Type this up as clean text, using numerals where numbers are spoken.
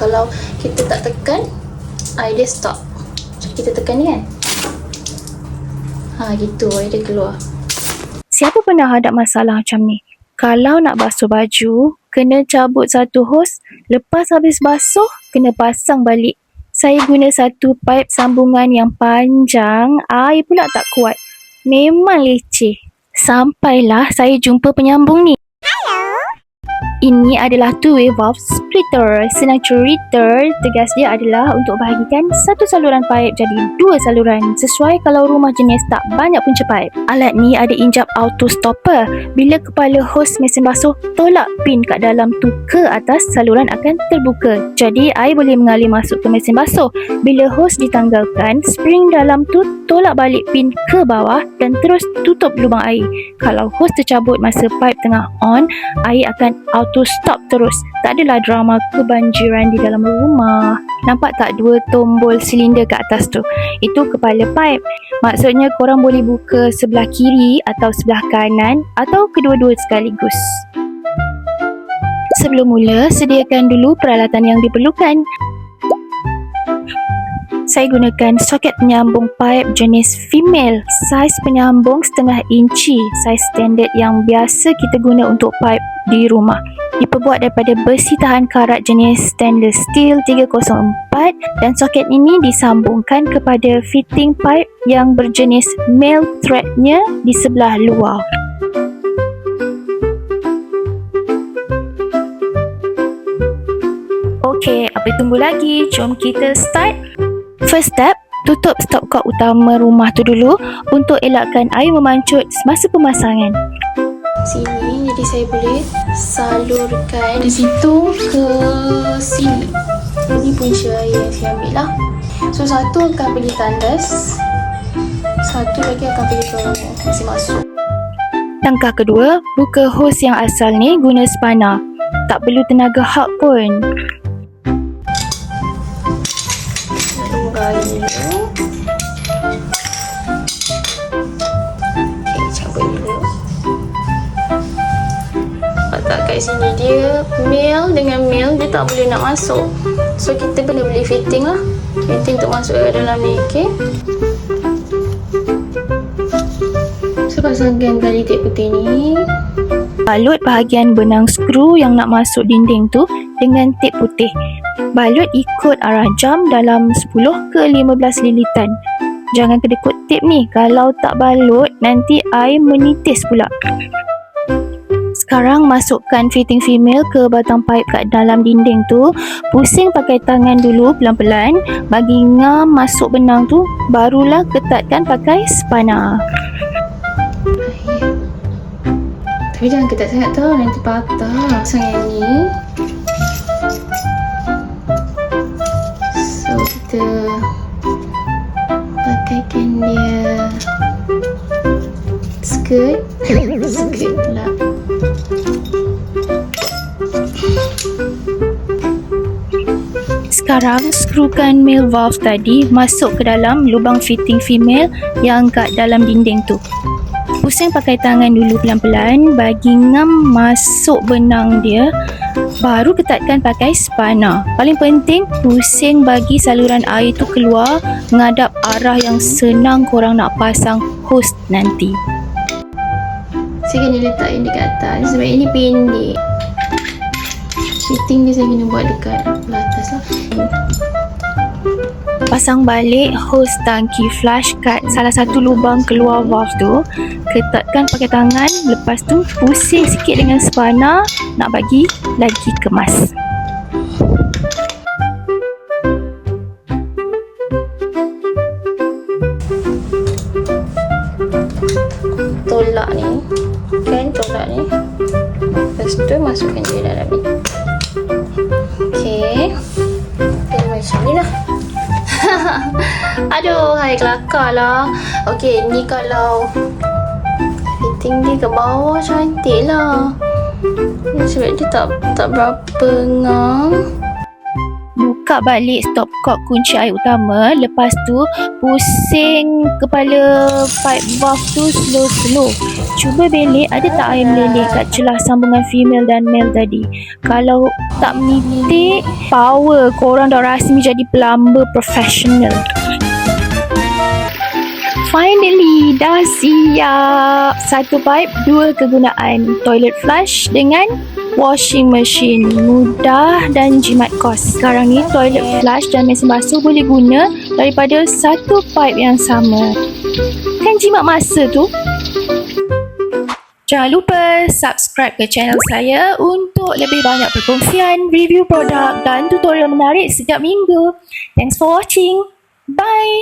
Kalau kita tak tekan, air dia stop. So kita tekan ni kan, gitu air dia keluar. Siapa pernah ada masalah macam ni? Kalau nak basuh baju, kena cabut satu hos, lepas habis basuh, kena pasang balik. Saya guna satu pipe sambungan yang panjang, air pula tak kuat. Memang leceh. Sampailah saya jumpa penyambung ni. Ini adalah two-way valve splitter. Senang cerita, tegas dia adalah untuk bahagikan satu saluran pipe jadi dua saluran sesuai kalau rumah jenis tak banyak punca pipe. Alat ni ada injap auto stopper. Bila kepala hos mesin basuh tolak pin kat dalam tu ke atas, saluran akan terbuka. Jadi air boleh mengalir masuk ke mesin basuh. Bila hos ditanggalkan, spring dalam tu tolak balik pin ke bawah dan terus tutup lubang air. Kalau hos tercabut masa pipe tengah on, air akan auto stop terus. Tak adalah drama kebanjiran di dalam rumah. Nampak tak dua tombol silinder kat atas tu? Itu kepala pipe. Maksudnya korang boleh buka sebelah kiri atau sebelah kanan atau kedua-dua sekaligus. Sebelum mula, sediakan dulu peralatan yang diperlukan. Saya gunakan soket penyambung pipe jenis female. Saiz penyambung 0.5 inci, saiz standard yang biasa kita guna untuk pipe di rumah. Diperbuat daripada besi tahan karat jenis stainless steel 304 dan soket ini disambungkan kepada fitting pipe yang berjenis male threadnya di sebelah luar. Okey, apa tunggu lagi? Jom kita start. First step, tutup stopcock utama rumah tu dulu untuk elakkan air memancut semasa pemasangan. Sini, jadi saya boleh salurkan dari situ ke sini. Ini punca air yang saya ambil lah. So satu akan pergi tandas, satu lagi akan pergi ke mesin masuk. Langkah kedua, buka hos yang asal ni guna spana. Tak perlu tenaga hak pun. Tunggu air dulu. Okay, cabut dulu. Tak kat sini dia male dengan male dia tak boleh nak masuk. So kita boleh fitting lah. Fitting untuk masuk ke dalam ni, okey. So pasangkan tali tip putih ni. Balut bahagian benang skru yang nak masuk dinding tu dengan tip putih. Balut ikut arah jam dalam 10 ke 15 lilitan. Jangan kedekut tip ni. Kalau tak balut, nanti air menitis pula. Sekarang masukkan fitting female ke batang pipe kat dalam dinding tu. Pusing pakai tangan dulu pelan-pelan. Bagi ngam masuk benang tu, barulah ketatkan pakai spana. Tapi jangan ketat sangat tau, nanti patah. Pasang yang ni. So kita pakaikan dia skirt pula. Sekarang skrukan male valve tadi masuk ke dalam lubang fitting female yang kat dalam dinding tu. Pusing pakai tangan dulu pelan-pelan bagi ngam masuk benang dia, baru ketatkan pakai spana. Paling penting, pusing bagi saluran air tu keluar menghadap arah yang senang korang nak pasang hos nanti. Saya kena letak ini dekat atas sebab ini pendek. Fitting dia saya kena buat dekat belah atas lah. Pasang balik hos tangki flush kat salah satu lubang keluar valve tu. Ketatkan pakai tangan, lepas tu pusing sikit dengan spana nak bagi lagi kemas. Tolak ni, kan tolak ni. Lepas tu masukkan dia dalam ni. Okey. Jadi macam ni lah. Aduh, hai kelakar lah. Okey, ni kalau fitting dia ke bawah cantik lah. Sebab dia tak berapa ngam. Buka buka balik stopcock kunci air utama. Lepas tu pusing kepala pipe valve tu slow-slow. Cuba belik ada tak air meleleh kat celah sambungan female dan male tadi. Kalau tak menitik, power korang dah rasmi jadi plumber professional. Finally, dah siap. 1 pipe, 2 kegunaan. Toilet flush dengan washing machine. Mudah dan jimat kos. Sekarang ni toilet flush dan mesin basuh boleh guna daripada 1 pipe yang sama. Kan jimat masa tu? Jangan lupa subscribe ke channel saya untuk lebih banyak perkongsian, review produk dan tutorial menarik setiap minggu. Thanks for watching. Bye!